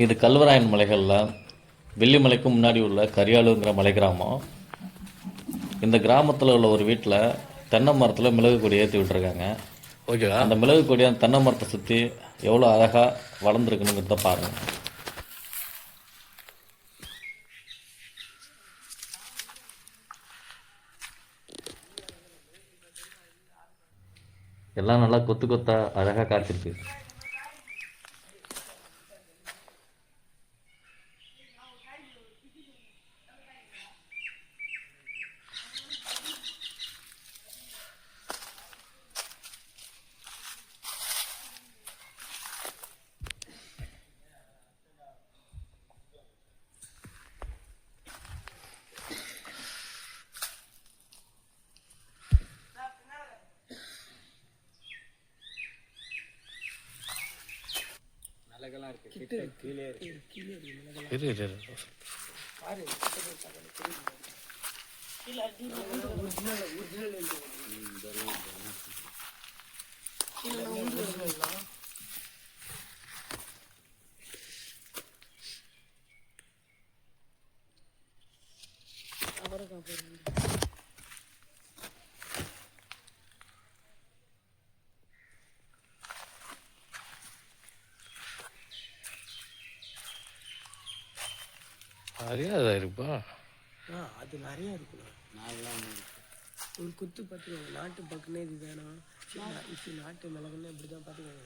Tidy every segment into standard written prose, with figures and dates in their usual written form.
இது கல்வராயன் மலைகளில் வெள்ளிமலைக்கு முன்னாடி உள்ள கரியாலுங்கிற மலை கிராமம். இந்த கிராமத்தில் உள்ள ஒரு வீட்டில் தென்னை மரத்தில் மிளகு கொடி ஏற்றி விட்டுருக்காங்க. ஓகேவா? அந்த மிளகு கொடி அந்த தென்னை மரத்தை சுற்றி எவ்வளோ அழகாக வளர்ந்துருக்குனுங்கிறத பாருங்கள். எல்லாம் நல்லா கொத்து கொத்தா அழகாக காய்ச்சிருக்கு. நிறையா இருப்பா. அது நிறையா இருக்குண்ணா. ஒரு குத்து பார்த்துக்கோங்க. நாட்டு பக்குனே இது வேணும். இப்போ நாட்டு மிளகுன்னு இப்படி தான் பார்த்துக்கோங்க.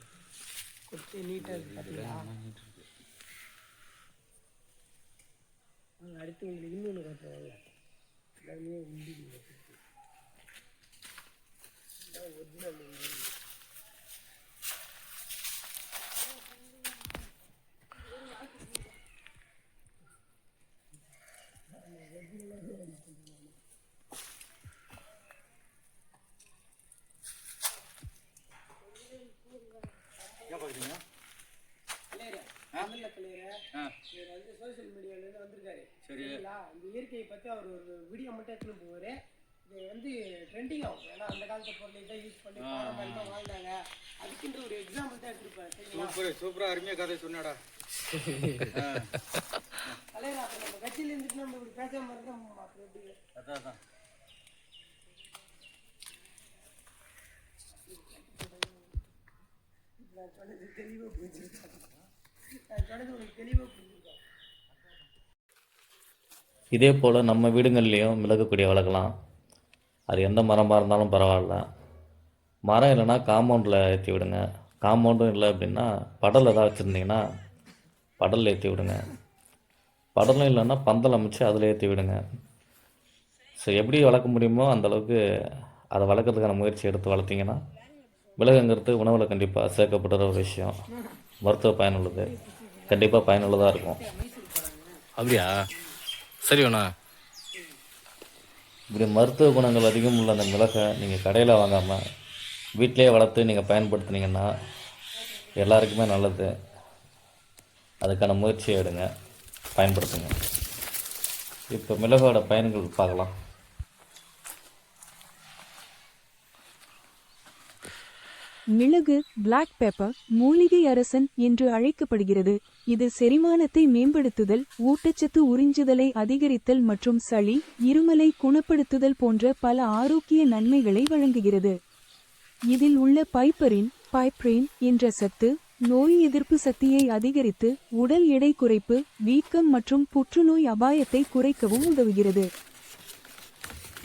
கொத்து நீட்டாக இருக்கு பார்த்தீங்களா? அடுத்து உங்களுக்கு இன்னொன்று காட்டுறாங்க. எல்லாருமே உண்டி ஒரிஜினல் சோசியல் மீடியாவிலேருந்து வந்திருக்காரு. சரிங்களா? இந்த இயற்கையை பற்றி அவர் ஒரு வீடியோ மட்டும் எடுத்துன்னு போவார். இது வந்து ட்ரெண்டிங் ஆகும். ஏன்னா அந்த காலத்து பொருளை தான் யூஸ் பண்ணி பாரம்பரியமாக வாழ்ந்தாங்க. அதுக்குன்ற ஒரு எக்ஸாம்பிள் தான் எடுத்துருப்பாரு. சரிங்களா? சூப்பராக அருமையாக கதை சொன்னாடா. தலைவரா நம்ம கட்சியில் இருந்துட்டு நம்ம இப்படி பேசாமல் இருந்தால் அப்புறம் எப்படி? அதான் தெளிவாக புரிஞ்சுருக்காங்க. உனக்கு தெளிவாக புரிஞ்சுருக்காங்க. இதே போல் நம்ம வீடுங்கள்லேயும் மிளகு கொடியை வளர்க்கலாம். அது எந்த மரமாக இருந்தாலும் பரவாயில்ல. மரம் இல்லைன்னா காம்பவுண்டில் ஏற்றி விடுங்க. காம்பவுண்டும் இல்லை அப்படின்னா படல் எதாவது வச்சுருந்தீங்கன்னா படலில் ஏற்றி விடுங்க. படலும் இல்லைன்னா பந்தல் அமைச்சு அதில் ஏற்றி விடுங்க. ஸோ எப்படி வளர்க்க முடியுமோ அந்தளவுக்கு அதை வளர்க்குறதுக்கான முயற்சி எடுத்து வளர்த்திங்கன்னா மிளகுங்கிறது உணவில் கண்டிப்பாக சேர்க்கப்படுற ஒரு விஷயம். மருத்துவ பயனுள்ளது, கண்டிப்பாக பயனுள்ளதாக இருக்கும். அப்படியா? சரி வேணா. இப்படி மருத்துவ குணங்கள் அதிகம் உள்ள அந்த மிளகை நீங்கள் கடையில் வாங்காமல் வீட்டிலே வளர்த்து நீங்கள் பயன்படுத்துனீங்கன்னா எல்லாருக்குமே நல்லது. அதுக்கான முயற்சியை எடுங்க, பயன்படுத்துங்க. இப்போ மிளகோட பயன்கள் பார்க்கலாம். மிளகு பிளாக் பெப்பர் மூலிகை அரசன் என்று அழைக்கப்படுகிறது. இது செரிமானத்தை மேம்படுத்துதல், ஊட்டச்சத்து உறிஞ்சுதலை அதிகரித்தல் மற்றும் சளி, இருமலை குணப்படுத்துதல் போன்ற பல ஆரோக்கிய நன்மைகளை வழங்குகிறது. இதில் உள்ள பைப்ரின் என்ற சத்து நோய் எதிர்ப்பு சக்தியை அதிகரித்து உடல் எடை குறைப்பு, வீக்கம் மற்றும் புற்றுநோய் அபாயத்தை குறைக்கவும் உதவுகிறது.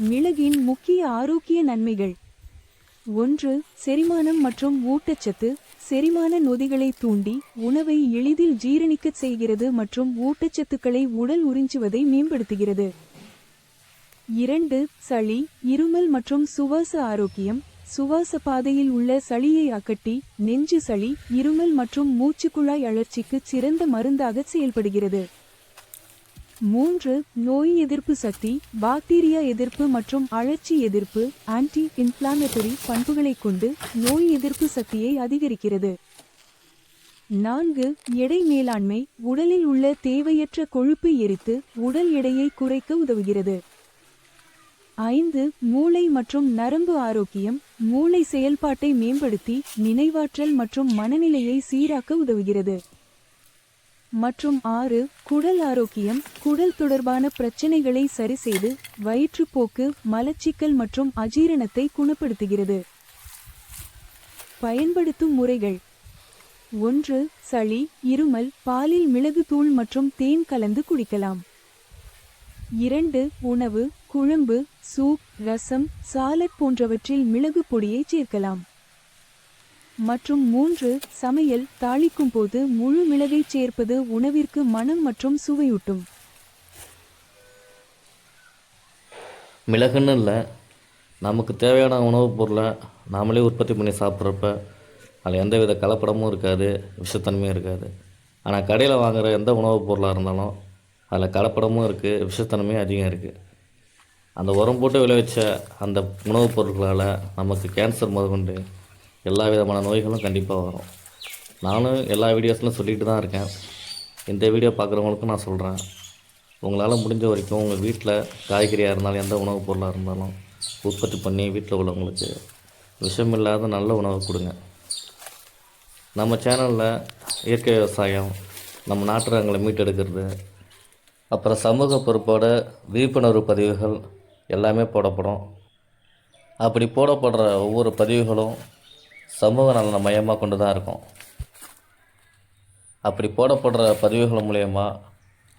மிளகின் முக்கிய ஆரோக்கிய நன்மைகள்: 1. செரிமானம் மற்றும் ஊட்டச்சத்து. செரிமான நொதிகளை தூண்டி உணவை எளிதில் ஜீரணிக்கச் செய்கிறது மற்றும் ஊட்டச்சத்துக்களை உடல் உறிஞ்சுவதை மேம்படுத்துகிறது. 2. சளி, இருமல் மற்றும் சுவாச ஆரோக்கியம். சுவாச பாதையில் உள்ள சளியை அகற்றி நெஞ்சு சளி, இருமல் மற்றும் மூச்சுக்குழாய் அழற்சிக்கு சிறந்த மருந்தாக செயல்படுகிறது. 3. நோய் எதிர்ப்பு சக்தி. பாக்டீரியா எதிர்ப்பு மற்றும் அழற்சி எதிர்ப்பு ஆன்டி இன்ஃப்ளாமேட்டரி பண்புகளை கொண்டு நோய் எதிர்ப்பு சக்தியை அதிகரிக்கிறது. 4. எடை மேலாண்மை. உடலில் உள்ள தேவையற்ற கொழுப்பு எரித்து உடல் எடையை குறைக்க உதவுகிறது. 5. மூளை மற்றும் நரம்பு ஆரோக்கியம். மூளை செயல்பாட்டை மேம்படுத்தி நினைவாற்றல் மற்றும் மனநிலையை சீராக்க உதவுகிறது. மற்றும் 6 குடல் ஆரோக்கியம் குடல் தொடர்பான பிரச்சனைகளை சரிசெய்து வயிற்றுப்போக்கு மலச்சிக்கல் மற்றும் அஜீரணத்தை குணப்படுத்துகிறது. பயன்படுத்தும் முறைகள்: 1. சளி இருமல் பாலில் மிளகு தூள் மற்றும் தேன் கலந்து குடிக்கலாம். 2. உணவு குழம்பு சூப் ரசம் சாலட் போன்றவற்றில் மிளகு பொடியை சேர்க்கலாம். மற்றும் 3. சமையல் தாளிக்கும் போது முழு மிளகைச் சேர்ப்பது உணவிற்கு மணம் மற்றும் சுவையூட்டும். மிளகுன்னு இல்லை, நமக்கு தேவையான உணவுப் பொருளை நாமளே உற்பத்தி பண்ணி சாப்பிட்றப்ப அதில் எந்தவித கலப்படமும் இருக்காது, விஷத்தன்மையும் இருக்காது. ஆனால் கடையில் வாங்குகிற எந்த உணவுப் பொருளாக இருந்தாலும் அதில் கலப்படமும் இருக்குது, விஷத்தன்மையும் அதிகம் இருக்குது. அந்த உரம் போட்டு விளைவிச்ச அந்த உணவுப் பொருட்களால் நமக்கு கேன்சர் முதற்கொண்டு எல்லா விதமான நோய்களும் கண்டிப்பாக வரும். நானும் எல்லா வீடியோஸ்லையும் சொல்லிட்டு தான் இருக்கேன். இந்த வீடியோ பார்க்குறவங்களுக்கும் நான் சொல்கிறேன், உங்களால் முடிஞ்ச வரைக்கும் உங்கள் வீட்டில் காய்கறியாக இருந்தாலும் எந்த உணவுப் பொருளாக இருந்தாலும் உற்பத்தி பண்ணி வீட்டில் உள்ளவங்களுக்கு விஷமில்லாத நல்ல உணவை கொடுங்க. நம்ம சேனலில் இயற்கை விவசாயம், நம்ம நாட்டு ரகங்களை மீட்டெடுக்கிறது, அப்புறம் சமூக பொறுப்போட விழிப்புணர்வு பதிவுகள் எல்லாமே போடப்படும். அப்படி போடப்படுற ஒவ்வொரு பதிவுகளும் சமூக நலனை மையமாக கொண்டு தான் இருக்கும். அப்படி போடப்படுற பதிவுகள் மூலயமா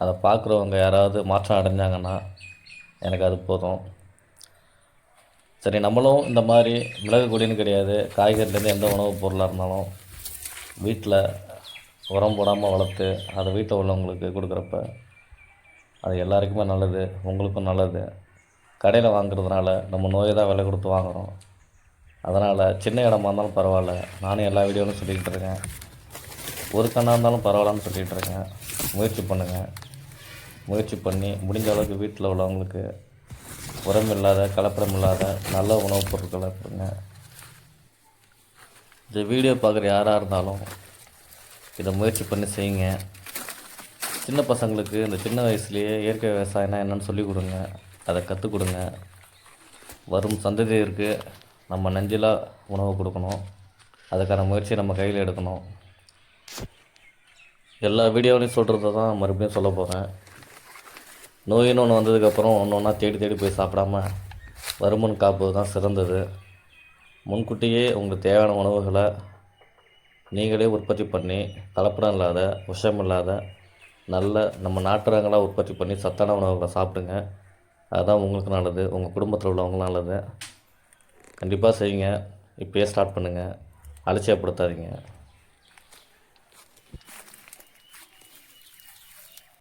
அதை பார்க்குறவங்க யாராவது மாற்றம் அடைஞ்சாங்கன்னா எனக்கு அது போதும். சரி, நம்மளும் இந்த மாதிரி மிளகு கொடின்னு கிடையாது, காய்கறிலேருந்து எந்த உணவுப் பொருளாக இருந்தாலும் வீட்டில் உரம் போடாமல் வளர்த்து அதை வீட்டில் உள்ளவங்களுக்கு கொடுக்குறப்ப அது எல்லாருக்குமே நல்லது, உங்களுக்கும் நல்லது. கடையில் வாங்குறதுனால நம்ம நோயை தான் விலை கொடுத்து வாங்குகிறோம். அதனால் சின்ன இடமா இருந்தாலும் பரவாயில்ல, நானும் எல்லா வீடியோவிலும் சொல்லிக்கிட்டு இருக்கேன், ஒரு கண்ணாக இருந்தாலும் பரவாயில்லன்னு சொல்லிகிட்டு இருக்கேன். முயற்சி பண்ணுங்கள். முயற்சி பண்ணி முடிஞ்ச அளவுக்கு வீட்டில் உள்ளவங்களுக்கு உரம் இல்லாத கலப்படம் இல்லாத நல்ல உணவுப் பொருட்களை கொடுங்க. இந்த வீடியோ பார்க்குற யாராக இருந்தாலும் இதை முயற்சி பண்ணி செய்யுங்க. சின்ன பசங்களுக்கு இந்த சின்ன வயசுலேயே இயற்கை விவசாயம்னா என்னென்னு சொல்லிக் கொடுங்க, அதை கற்றுக் கொடுங்க. வரும் சந்ததியருக்கு நம்ம நஞ்சிலாக உணவு கொடுக்கணும், அதுக்கான முயற்சியை நம்ம கையில் எடுக்கணும். எல்லா வீடியோவிலையும் சொல்கிறத தான் மறுபடியும் சொல்ல போகிறேன். நோயின்னு ஒன்று வந்ததுக்கப்புறம் ஒன்று ஒன்றா தேடி தேடி போய் சாப்பிடாம வருமுன் காப்பது தான் சிறந்தது. முன்கூட்டியே உங்களுக்கு தேவையான உணவுகளை நீங்களே உற்பத்தி பண்ணி கலப்படம் இல்லாத விஷம் இல்லாத நல்ல நம்ம நாட்டு ரகங்களாக உற்பத்தி பண்ணி சத்தான உணவுகளை சாப்பிடுங்க. அதுதான் உங்களுக்கு நல்லது, உங்கள் குடும்பத்தில் உள்ளவங்களும் நல்லது. கண்டிப்பாக செய்யுங்க. இப்போயே ஸ்டார்ட் பண்ணுங்கள், அலட்சியப்படுத்தாதீங்க.